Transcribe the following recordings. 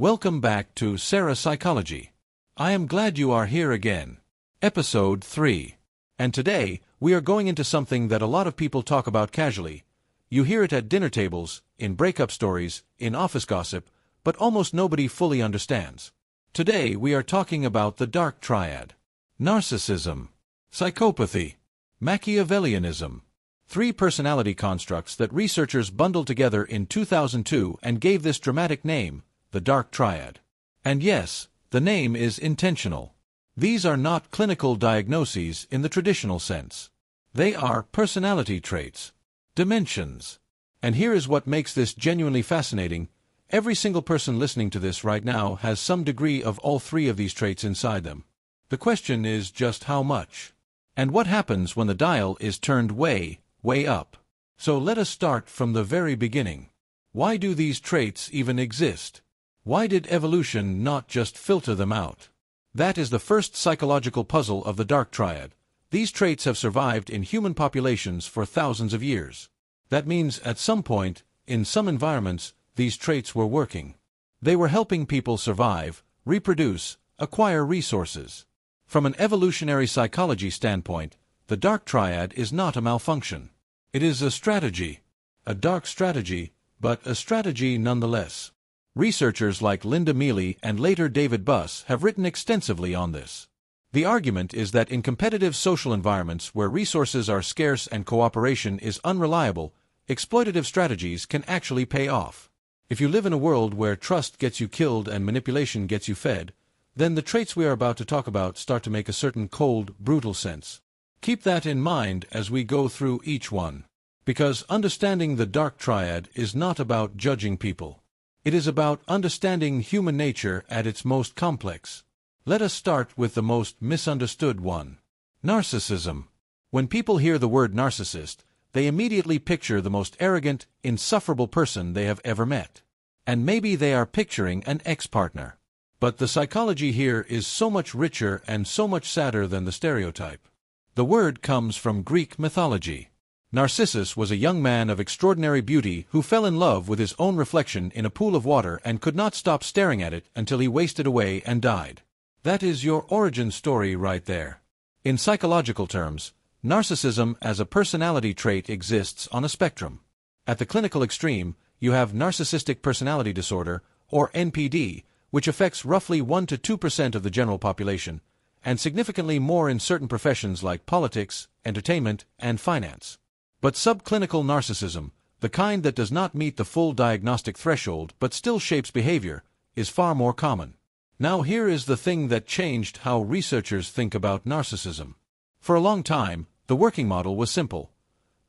Welcome back to SERA Psychology. I am glad you are here again. Episode 3. And today, we are going into something that a lot of people talk about casually. You hear it at dinner tables, in breakup stories, in office gossip, but almost nobody fully understands. Today, we are talking about the Dark Triad. Narcissism, psychopathy, Machiavellianism. 3 personality constructs that researchers bundled together in 2002 and gave this dramatic name, the Dark Triad. And yes, the name is intentional. These are not clinical diagnoses in the traditional sense. They are personality traits, dimensions. And here is what makes this genuinely fascinating. Every single person listening to this right now has some degree of all 3 of these traits inside them. The question is just how much. And what happens when the dial is turned way up. So let us start from the very beginning. Why do these traits even exist? Why did evolution not just filter them out? That is the first psychological puzzle of the Dark Triad. These traits have survived in human populations for thousands of years. That means at some point, in some environments, these traits were working. They were helping people survive, reproduce, acquire resources. From an evolutionary psychology standpoint, the Dark Triad is not a malfunction. It is a strategy. A dark strategy, but a strategy nonetheless. Researchers like Linda Mealy and later David Buss have written extensively on this. The argument is that in competitive social environments where resources are scarce and cooperation is unreliable, exploitative strategies can actually pay off. If you live in a world where trust gets you killed and manipulation gets you fed, then the traits we are about to talk about start to make a certain cold, brutal sense. Keep that in mind as we go through each one. Because understanding the Dark Triad is not about judging people. It is about understanding human nature at its most complex. Let us start with the most misunderstood one. Narcissism. When people hear the word narcissist, they immediately picture the most arrogant, insufferable person they have ever met. And maybe they are picturing an ex-partner. But the psychology here is so much richer and so much sadder than the stereotype. The word comes from Greek mythology. Narcissus was a young man of extraordinary beauty who fell in love with his own reflection in a pool of water and could not stop staring at it until he wasted away and died. That is your origin story right there. In psychological terms, narcissism as a personality trait exists on a spectrum. At the clinical extreme, you have narcissistic personality disorder, or NPD, which affects roughly 1 to 2% of the general population, and significantly more in certain professions like politics, entertainment, and finance. But subclinical narcissism, the kind that does not meet the full diagnostic threshold but still shapes behavior, is far more common. Now here is the thing that changed how researchers think about narcissism. For a long time, the working model was simple.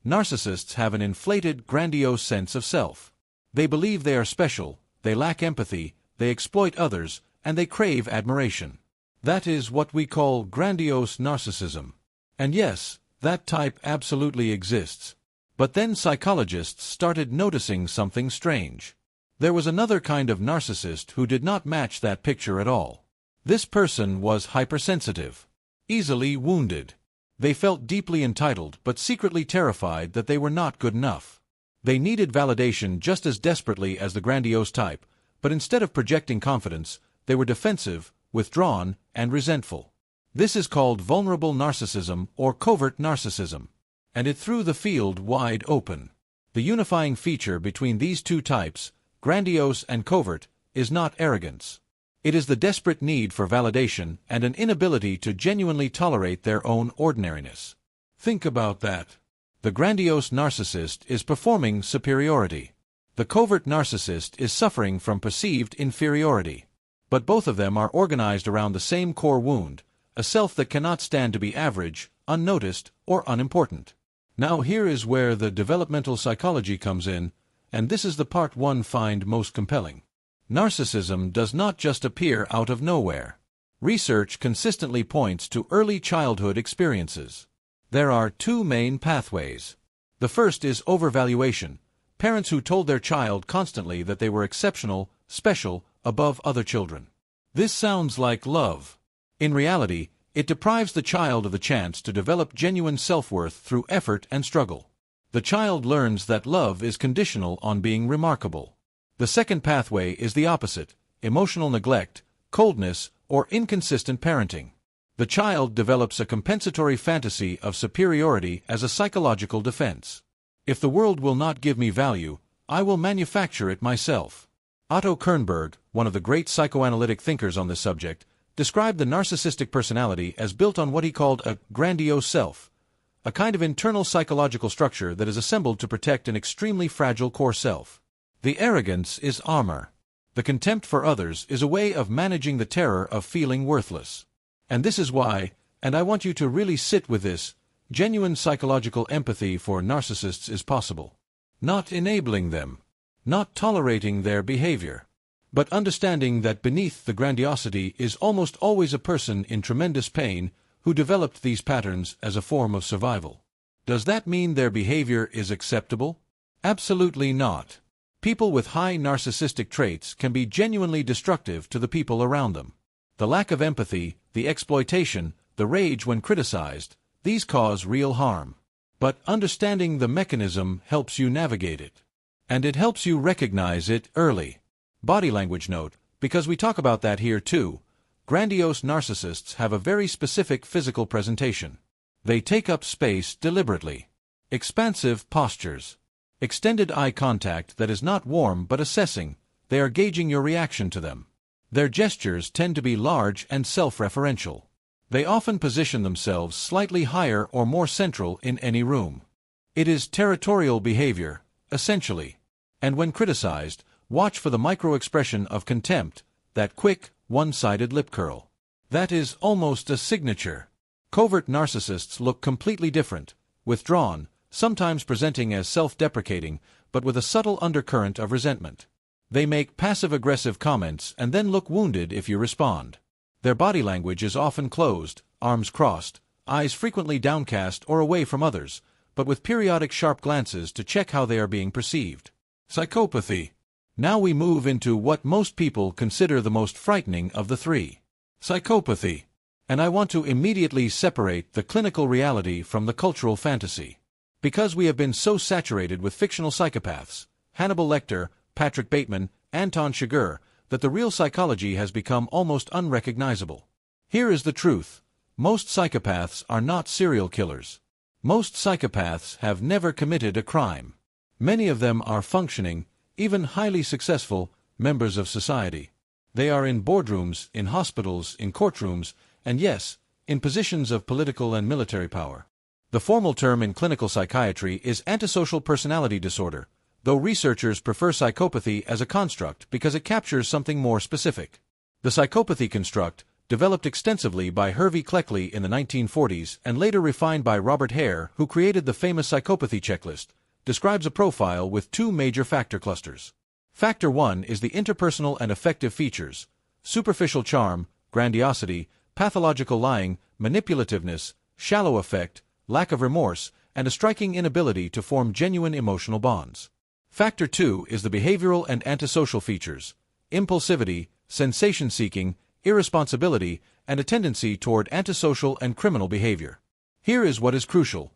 Narcissists have an inflated, grandiose sense of self. They believe they are special, they lack empathy, they exploit others, and they crave admiration. That is what we call grandiose narcissism. And yes, that type absolutely exists. But then psychologists started noticing something strange. There was another kind of narcissist who did not match that picture at all. This person was hypersensitive, easily wounded. They felt deeply entitled but secretly terrified that they were not good enough. They needed validation just as desperately as the grandiose type, but instead of projecting confidence, they were defensive, withdrawn, and resentful. This is called vulnerable narcissism or covert narcissism, and it threw the field wide open. The unifying feature between these 2 types, grandiose and covert, is not arrogance. It is the desperate need for validation and an inability to genuinely tolerate their own ordinariness. Think about that. The grandiose narcissist is performing superiority. The covert narcissist is suffering from perceived inferiority. But both of them are organized around the same core wound, a self that cannot stand to be average, unnoticed, or unimportant. Now here is where the developmental psychology comes in, and this is the part one find most compelling. Narcissism does not just appear out of nowhere. Research consistently points to early childhood experiences. There are 2 main pathways. The first is overvaluation. Parents who told their child constantly that they were exceptional, special, above other children. This sounds like love. In reality, it deprives the child of the chance to develop genuine self-worth through effort and struggle. The child learns that love is conditional on being remarkable. The second pathway is the opposite. emotional neglect, coldness, or inconsistent parenting. The child develops a compensatory fantasy of superiority as a psychological defense. If the world will not give me value, I will manufacture it myself. Otto Kernberg, one of the great psychoanalytic thinkers on this subject, described the narcissistic personality as built on what he called a grandiose self, a kind of internal psychological structure that is assembled to protect an extremely fragile core self. The arrogance is armor. The contempt for others is a way of managing the terror of feeling worthless. And this is why, and I want you to really sit with this, genuine psychological empathy for narcissists is possible. Not enabling them, not tolerating their behavior, but understanding that beneath the grandiosity is almost always a person in tremendous pain who developed these patterns as a form of survival. Does that mean their behavior is acceptable? Absolutely not. People with high narcissistic traits can be genuinely destructive to the people around them. The lack of empathy, the exploitation, the rage when criticized, these cause real harm. But understanding the mechanism helps you navigate it. And it helps you recognize it early. Body language note, because we talk about that here too. Grandiose narcissists have a very specific physical presentation. They take up space deliberately. Expansive postures. Extended eye contact that is not warm but assessing. They are gauging your reaction to them. Their gestures tend to be large and self-referential. They often position themselves slightly higher or more central in any room. It is territorial behavior, essentially. And when criticized, watch for the micro-expression of contempt, that quick, one-sided lip curl. That is almost a signature. Covert narcissists look completely different, withdrawn, sometimes presenting as self-deprecating, but with a subtle undercurrent of resentment. They make passive-aggressive comments and then look wounded if you respond. Their body language is often closed, arms crossed, eyes frequently downcast or away from others, but with periodic sharp glances to check how they are being perceived. Psychopathy. Now we move into what most people consider the most frightening of the three. Psychopathy. And I want to immediately separate the clinical reality from the cultural fantasy. Because we have been so saturated with fictional psychopaths, Hannibal Lecter, Patrick Bateman, Anton Chigurh, that the real psychology has become almost unrecognizable. Here is the truth. Most psychopaths are not serial killers. Most psychopaths have never committed a crime. Many of them are functioning, even highly successful, members of society. They are in boardrooms, in hospitals, in courtrooms, and yes, in positions of political and military power. The formal term in clinical psychiatry is antisocial personality disorder, though researchers prefer psychopathy as a construct because it captures something more specific. The psychopathy construct, developed extensively by Hervey Cleckley in the 1940s and later refined by Robert Hare, who created the famous psychopathy checklist, describes a profile with two major factor clusters. Factor 1 is the interpersonal and affective features: superficial charm, grandiosity, pathological lying, manipulativeness, shallow affect, lack of remorse, and a striking inability to form genuine emotional bonds. Factor 2 is the behavioral and antisocial features: impulsivity, sensation-seeking, irresponsibility, and a tendency toward antisocial and criminal behavior. Here is what is crucial.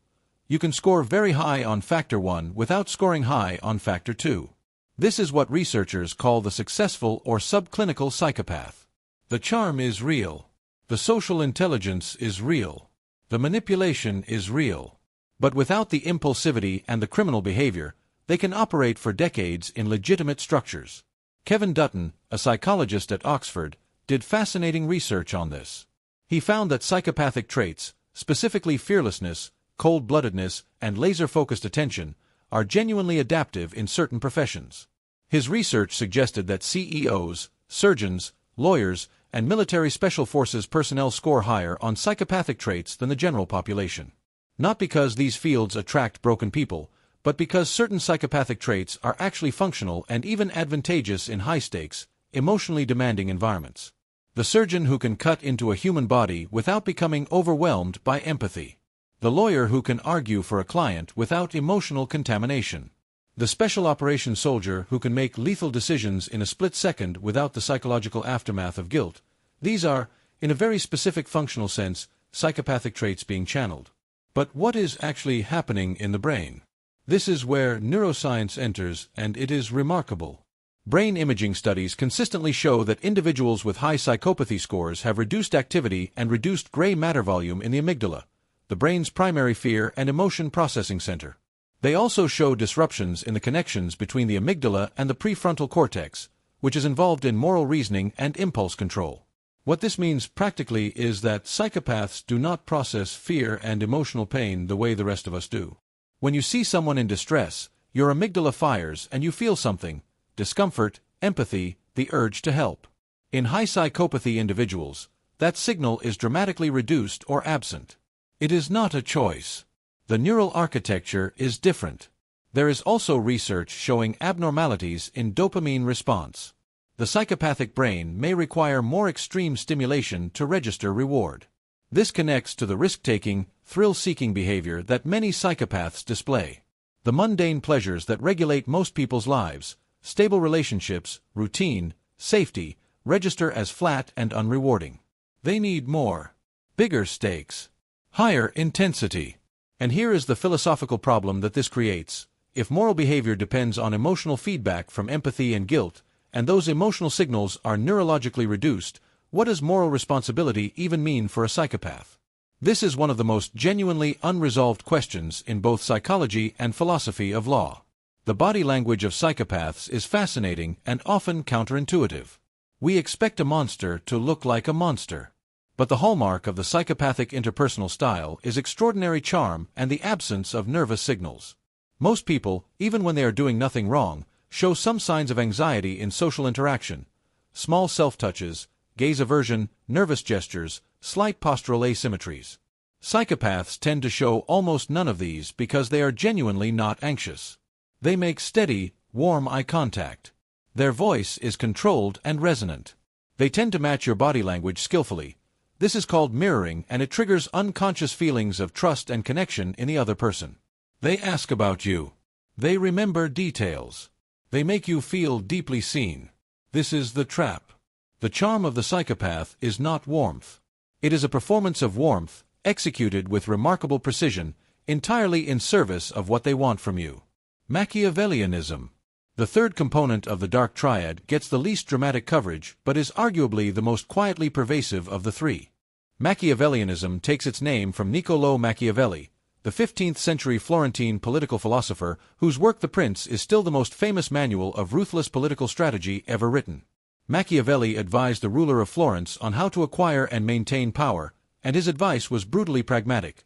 You can score very high on Factor 1 without scoring high on Factor 2. This is what researchers call the successful or subclinical psychopath. The charm is real. The social intelligence is real. The manipulation is real. But without the impulsivity and the criminal behavior, they can operate for decades in legitimate structures. Kevin Dutton, a psychologist at Oxford, did fascinating research on this. He found that psychopathic traits, specifically fearlessness, cold-bloodedness, and laser-focused attention, are genuinely adaptive in certain professions. His research suggested that CEOs, surgeons, lawyers, and military special forces personnel score higher on psychopathic traits than the general population. Not because these fields attract broken people, but because certain psychopathic traits are actually functional and even advantageous in high-stakes, emotionally demanding environments. The surgeon who can cut into a human body without becoming overwhelmed by empathy. The lawyer who can argue for a client without emotional contamination. The special operations soldier who can make lethal decisions in a split second without the psychological aftermath of guilt. These are, in a very specific functional sense, psychopathic traits being channeled. But what is actually happening in the brain? This is where neuroscience enters, and it is remarkable. Brain imaging studies consistently show that individuals with high psychopathy scores have reduced activity and reduced gray matter volume in the amygdala, the brain's primary fear and emotion processing center. They also show disruptions in the connections between the amygdala and the prefrontal cortex, which is involved in moral reasoning and impulse control. What this means practically is that psychopaths do not process fear and emotional pain the way the rest of us do. When you see someone in distress, your amygdala fires and you feel something: discomfort, empathy, the urge to help. In high psychopathy individuals, that signal is dramatically reduced or absent. It is not a choice. The neural architecture is different. There is also research showing abnormalities in dopamine response. The psychopathic brain may require more extreme stimulation to register reward. This connects to the risk-taking, thrill-seeking behavior that many psychopaths display. The mundane pleasures that regulate most people's lives, stable relationships, routine, safety, register as flat and unrewarding. They need more. Bigger stakes. Higher intensity. And here is the philosophical problem that this creates. If moral behavior depends on emotional feedback from empathy and guilt, and those emotional signals are neurologically reduced, what does moral responsibility even mean for a psychopath? This is one of the most genuinely unresolved questions in both psychology and philosophy of law. The body language of psychopaths is fascinating and often counterintuitive. We expect a monster to look like a monster. But the hallmark of the psychopathic interpersonal style is extraordinary charm and the absence of nervous signals. Most people, even when they are doing nothing wrong, show some signs of anxiety in social interaction: small self-touches, gaze aversion, nervous gestures, slight postural asymmetries. Psychopaths tend to show almost none of these because they are genuinely not anxious. They make steady, warm eye contact. Their voice is controlled and resonant. They tend to match your body language skillfully. This is called mirroring, and it triggers unconscious feelings of trust and connection in the other person. They ask about you. They remember details. They make you feel deeply seen. This is the trap. The charm of the psychopath is not warmth. It is a performance of warmth, executed with remarkable precision, entirely in service of what they want from you. Machiavellianism. The third component of the Dark Triad gets the least dramatic coverage, but is arguably the most quietly pervasive of the three. Machiavellianism takes its name from Niccolò Machiavelli, the 15th-century Florentine political philosopher whose work The Prince is still the most famous manual of ruthless political strategy ever written. Machiavelli advised the ruler of Florence on how to acquire and maintain power, and his advice was brutally pragmatic.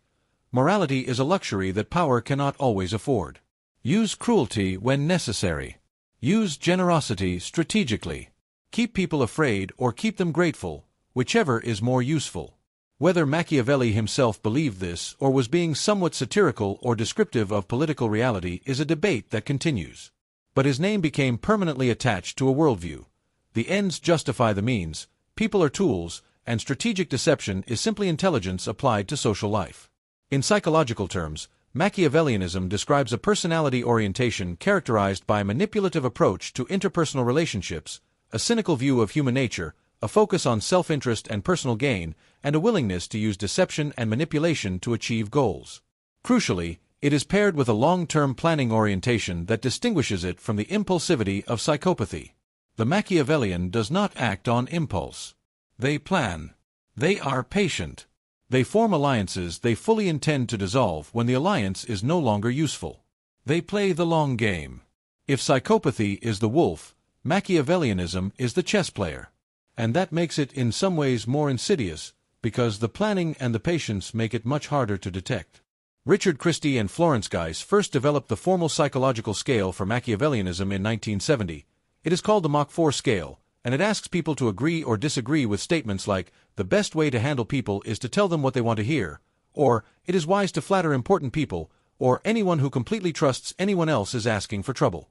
Morality is a luxury that power cannot always afford. Use cruelty when necessary. Use generosity strategically. Keep people afraid or keep them grateful, whichever is more useful. Whether Machiavelli himself believed this or was being somewhat satirical or descriptive of political reality is a debate that continues. But his name became permanently attached to a worldview. The ends justify the means, people are tools, and strategic deception is simply intelligence applied to social life. In psychological terms, Machiavellianism describes a personality orientation characterized by a manipulative approach to interpersonal relationships, a cynical view of human nature, a focus on self-interest and personal gain, and a willingness to use deception and manipulation to achieve goals. Crucially, it is paired with a long-term planning orientation that distinguishes it from the impulsivity of psychopathy. The Machiavellian does not act on impulse. They plan. They are patient. They form alliances they fully intend to dissolve when the alliance is no longer useful. They play the long game. If psychopathy is the wolf, Machiavellianism is the chess player. And that makes it in some ways more insidious, because the planning and the patience make it much harder to detect. Richard Christie and Florence Geis first developed the formal psychological scale for Machiavellianism in 1970. It is called the Mach 4 scale, and it asks people to agree or disagree with statements like, "The best way to handle people is to tell them what they want to hear," or "It is wise to flatter important people," or "Anyone who completely trusts anyone else is asking for trouble."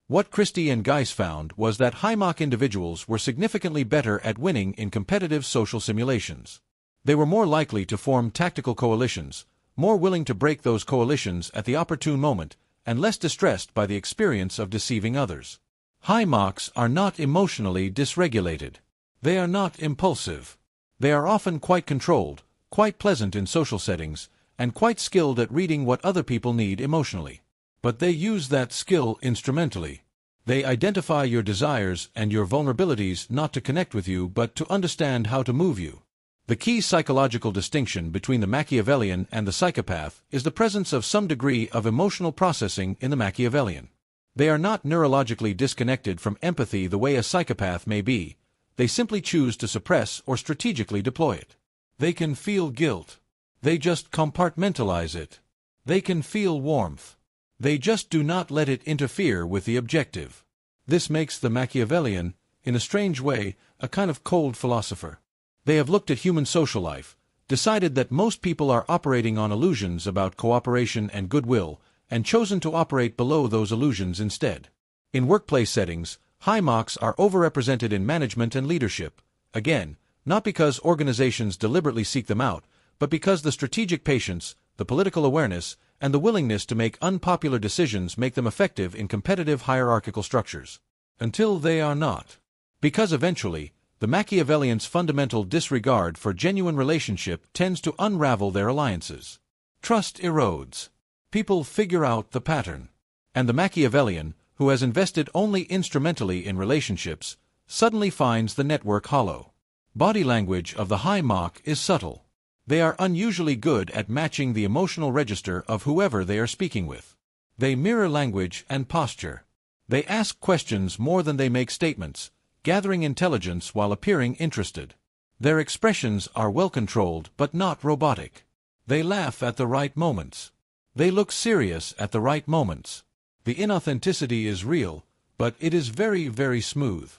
What Christie and Geis found was that high Mach individuals were significantly better at winning in competitive social simulations. They were more likely to form tactical coalitions, more willing to break those coalitions at the opportune moment, and less distressed by the experience of deceiving others. High Machs are not emotionally dysregulated. They are not impulsive. They are often quite controlled, quite pleasant in social settings, and quite skilled at reading what other people need emotionally. But they use that skill instrumentally. They identify your desires and your vulnerabilities not to connect with you but to understand how to move you. The key psychological distinction between the Machiavellian and the psychopath is the presence of some degree of emotional processing in the Machiavellian. They are not neurologically disconnected from empathy the way a psychopath may be. They simply choose to suppress or strategically deploy it. They can feel guilt. They just compartmentalize it. They can feel warmth. They just do not let it interfere with the objective. This makes the Machiavellian, in a strange way, a kind of cold philosopher. They have looked at human social life, decided that most people are operating on illusions about cooperation and goodwill, and chosen to operate below those illusions instead. In workplace settings, high Machs are overrepresented in management and leadership, again, not because organizations deliberately seek them out, but because the strategic patience, the political awareness, and the willingness to make unpopular decisions make them effective in competitive hierarchical structures. Until they are not. Because eventually, the Machiavellian's fundamental disregard for genuine relationship tends to unravel their alliances. Trust erodes. People figure out the pattern. And the Machiavellian, who has invested only instrumentally in relationships, suddenly finds the network hollow. Body language of the high Mach is subtle. They are unusually good at matching the emotional register of whoever they are speaking with. They mirror language and posture. They ask questions more than they make statements, gathering intelligence while appearing interested. Their expressions are well controlled but not robotic. They laugh at the right moments. They look serious at the right moments. The inauthenticity is real, but it is very, very smooth.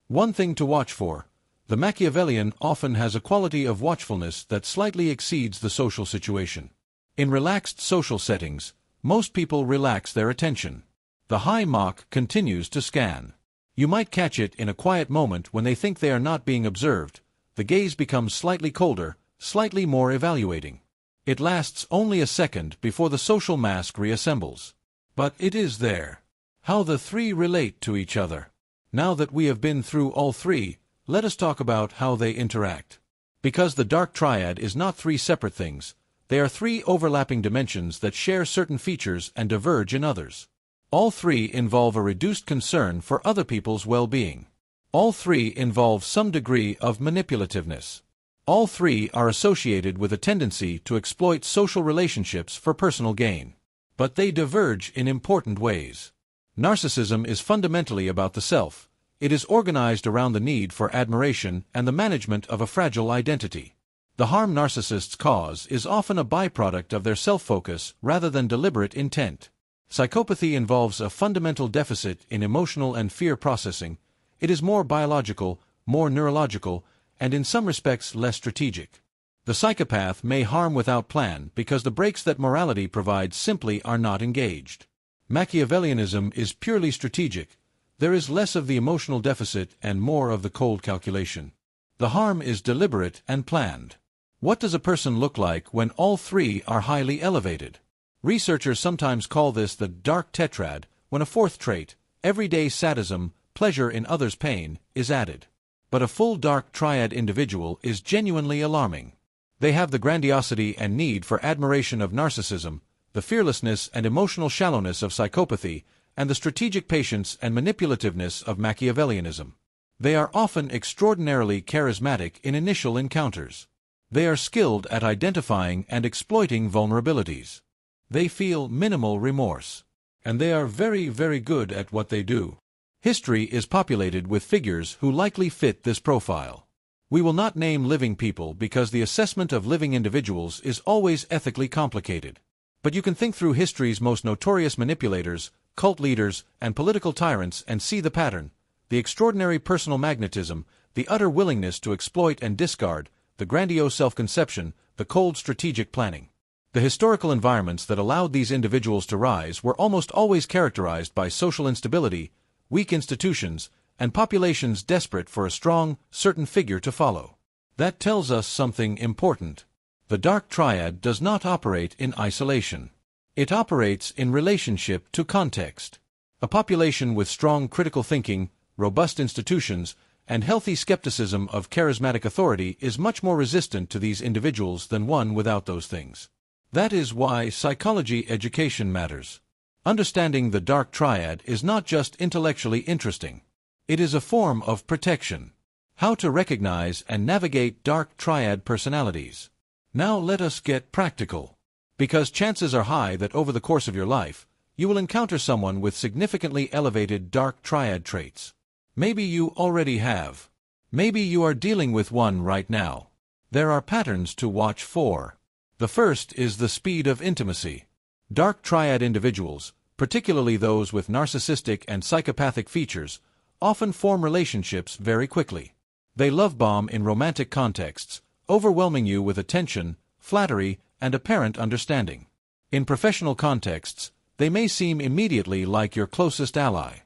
One thing to watch for. The Machiavellian often has a quality of watchfulness that slightly exceeds the social situation. In relaxed social settings, most people relax their attention. The high Mach continues to scan. You might catch it in a quiet moment when they think they are not being observed. The gaze becomes slightly colder, slightly more evaluating. It lasts only a second before the social mask reassembles. But it is there. How the three relate to each other. Now that we have been through all three, let us talk about how they interact. Because the Dark Triad is not three separate things, they are three overlapping dimensions that share certain features and diverge in others. All three involve a reduced concern for other people's well-being. All three involve some degree of manipulativeness. All three are associated with a tendency to exploit social relationships for personal gain. But they diverge in important ways. Narcissism is fundamentally about the self. It is organized around the need for admiration and the management of a fragile identity. The harm narcissists cause is often a byproduct of their self-focus rather than deliberate intent. Psychopathy involves a fundamental deficit in emotional and fear processing. It is more biological, more neurological, and in some respects less strategic. The psychopath may harm without plan because the brakes that morality provides simply are not engaged. Machiavellianism is purely strategic. There is less of the emotional deficit and more of the cold calculation. The harm is deliberate and planned. What does a person look like when all three are highly elevated? Researchers sometimes call this the Dark Tetrad, when a fourth trait, everyday sadism, pleasure in others' pain, is added. But a full Dark Triad individual is genuinely alarming. They have the grandiosity and need for admiration of narcissism, the fearlessness and emotional shallowness of psychopathy, and the strategic patience and manipulativeness of Machiavellianism. They are often extraordinarily charismatic in initial encounters. They are skilled at identifying and exploiting vulnerabilities. They feel minimal remorse. And they are very, very good at what they do. History is populated with figures who likely fit this profile. We will not name living people because the assessment of living individuals is always ethically complicated. But you can think through history's most notorious manipulators, cult leaders, and political tyrants and see the pattern, the extraordinary personal magnetism, the utter willingness to exploit and discard, the grandiose self-conception, the cold strategic planning. The historical environments that allowed these individuals to rise were almost always characterized by social instability, weak institutions, and populations desperate for a strong, certain figure to follow. That tells us something important. The Dark Triad does not operate in isolation. It operates in relationship to context. A population with strong critical thinking, robust institutions, and healthy skepticism of charismatic authority is much more resistant to these individuals than one without those things. That is why psychology education matters. Understanding the Dark Triad is not just intellectually interesting. It is a form of protection. How to recognize and navigate Dark Triad personalities. Now let us get practical. Because chances are high that over the course of your life, you will encounter someone with significantly elevated Dark Triad traits. Maybe you already have. Maybe you are dealing with one right now. There are patterns to watch for. The first is the speed of intimacy. Dark Triad individuals, particularly those with narcissistic and psychopathic features, often form relationships very quickly. They love bomb in romantic contexts, overwhelming you with attention, flattery, and apparent understanding. In professional contexts, they may seem immediately like your closest ally.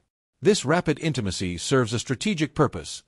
This rapid intimacy serves a strategic purpose.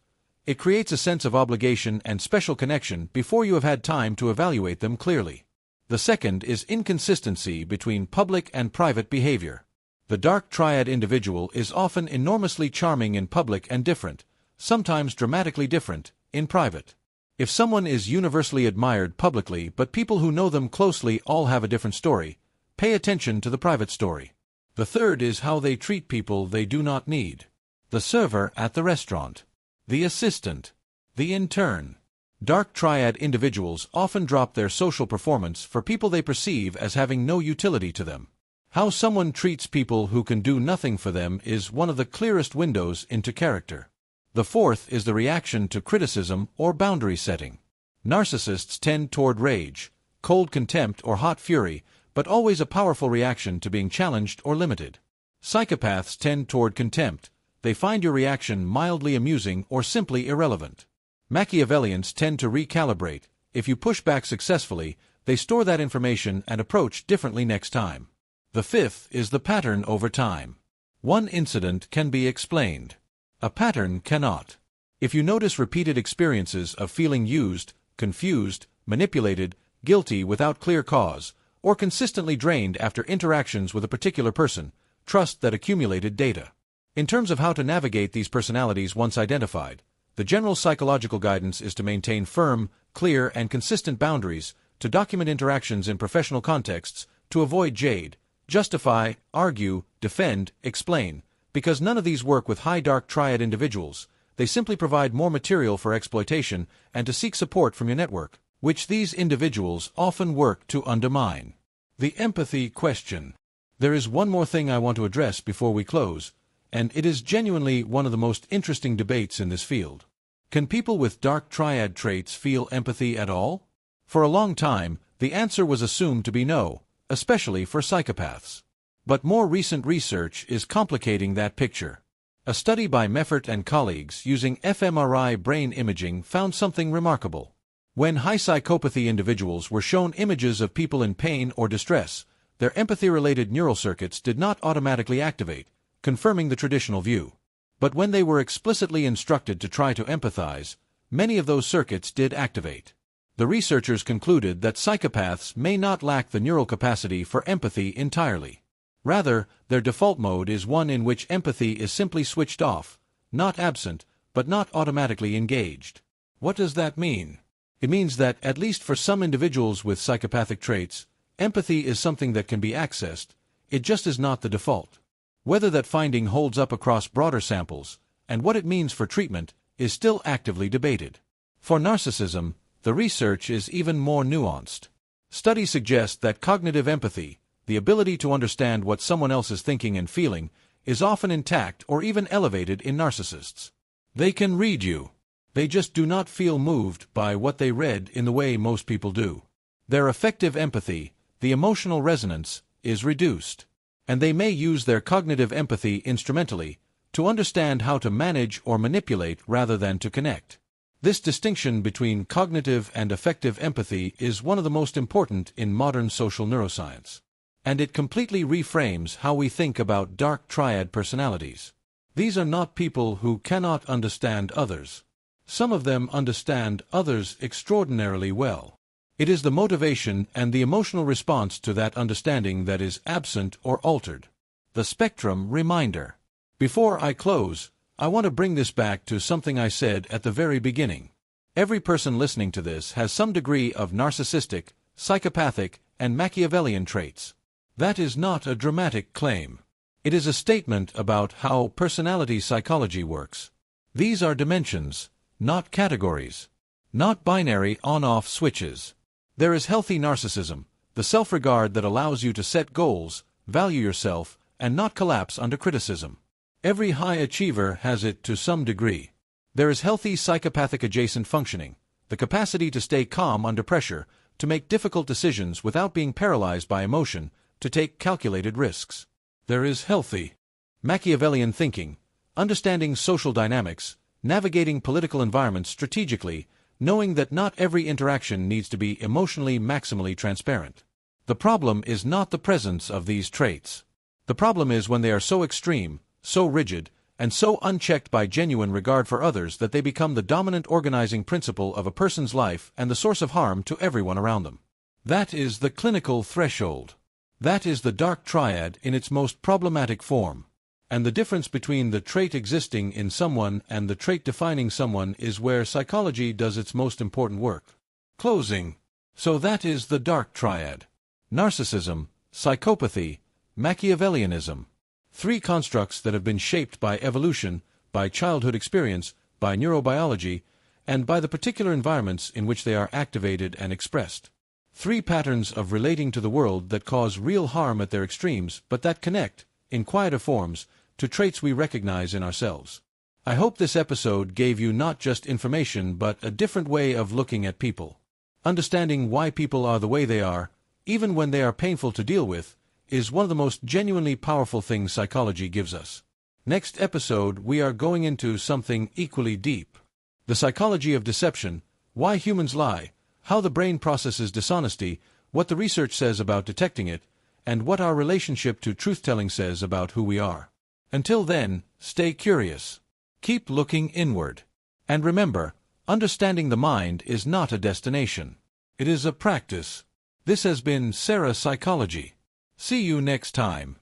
It creates a sense of obligation and special connection before you have had time to evaluate them clearly. The second is inconsistency between public and private behavior. The Dark Triad individual is often enormously charming in public and different, sometimes dramatically different, in private. If someone is universally admired publicly but people who know them closely all have a different story, pay attention to the private story. The third is how they treat people they do not need. The server at the restaurant. The assistant. The intern. Dark Triad individuals often drop their social performance for people they perceive as having no utility to them. How someone treats people who can do nothing for them is one of the clearest windows into character. The fourth is the reaction to criticism or boundary setting. Narcissists tend toward rage, cold contempt or hot fury, but always a powerful reaction to being challenged or limited. Psychopaths tend toward contempt. They find your reaction mildly amusing or simply irrelevant. Machiavellians tend to recalibrate. If you push back successfully, they store that information and approach differently next time. The fifth is the pattern over time. One incident can be explained. A pattern cannot. If you notice repeated experiences of feeling used, confused, manipulated, guilty without clear cause, or consistently drained after interactions with a particular person, trust that accumulated data. In terms of how to navigate these personalities once identified, the general psychological guidance is to maintain firm, clear, and consistent boundaries, to document interactions in professional contexts, to avoid jade, justify, argue, defend, explain, because none of these work with high Dark Triad individuals. They simply provide more material for exploitation and to seek support from your network, which these individuals often work to undermine. The empathy question. There is one more thing I want to address before we close, and it is genuinely one of the most interesting debates in this field. Can people with Dark Triad traits feel empathy at all? For a long time, the answer was assumed to be no, especially for psychopaths. But more recent research is complicating that picture. A study by Meffert and colleagues using fMRI brain imaging found something remarkable. When high psychopathy individuals were shown images of people in pain or distress, their empathy-related neural circuits did not automatically activate, confirming the traditional view. But when they were explicitly instructed to try to empathize, many of those circuits did activate. The researchers concluded that psychopaths may not lack the neural capacity for empathy entirely. Rather, their default mode is one in which empathy is simply switched off, not absent, but not automatically engaged. What does that mean? It means that, at least for some individuals with psychopathic traits, empathy is something that can be accessed, it just is not the default. Whether that finding holds up across broader samples, and what it means for treatment, is still actively debated. For narcissism, the research is even more nuanced. Studies suggest that cognitive empathy, the ability to understand what someone else is thinking and feeling, is often intact or even elevated in narcissists. They can read you. They just do not feel moved by what they read in the way most people do. Their affective empathy, the emotional resonance, is reduced. And they may use their cognitive empathy instrumentally, to understand how to manage or manipulate rather than to connect. This distinction between cognitive and affective empathy is one of the most important in modern social neuroscience. And it completely reframes how we think about Dark Triad personalities. These are not people who cannot understand others. Some of them understand others extraordinarily well. It is the motivation and the emotional response to that understanding that is absent or altered. The spectrum reminder. Before I close, I want to bring this back to something I said at the very beginning. Every person listening to this has some degree of narcissistic, psychopathic, and Machiavellian traits. That is not a dramatic claim. It is a statement about how personality psychology works. These are dimensions, not categories. Not binary on-off switches. There is healthy narcissism, the self-regard that allows you to set goals, value yourself, and not collapse under criticism. Every high achiever has it to some degree. There is healthy psychopathic adjacent functioning, the capacity to stay calm under pressure, to make difficult decisions without being paralyzed by emotion, to take calculated risks. There is healthy Machiavellian thinking, understanding social dynamics, navigating political environments strategically, knowing that not every interaction needs to be emotionally maximally transparent. The problem is not the presence of these traits. The problem is when they are so extreme, so rigid, and so unchecked by genuine regard for others that they become the dominant organizing principle of a person's life and the source of harm to everyone around them. That is the clinical threshold. That is the Dark Triad in its most problematic form. And the difference between the trait existing in someone and the trait defining someone is where psychology does its most important work. Closing. So that is the Dark Triad. Narcissism, psychopathy, Machiavellianism. 3 constructs that have been shaped by evolution, by childhood experience, by neurobiology, and by the particular environments in which they are activated and expressed. 3 patterns of relating to the world that cause real harm at their extremes, but that connect, in quieter forms, to traits we recognize in ourselves. I hope this episode gave you not just information but a different way of looking at people. Understanding why people are the way they are, even when they are painful to deal with, is one of the most genuinely powerful things psychology gives us. Next episode we are going into something equally deep. The psychology of deception, why humans lie, how the brain processes dishonesty, what the research says about detecting it, and what our relationship to truth-telling says about who we are. Until then, stay curious. Keep looking inward. And remember, understanding the mind is not a destination. It is a practice. This has been SERA Psychology. See you next time.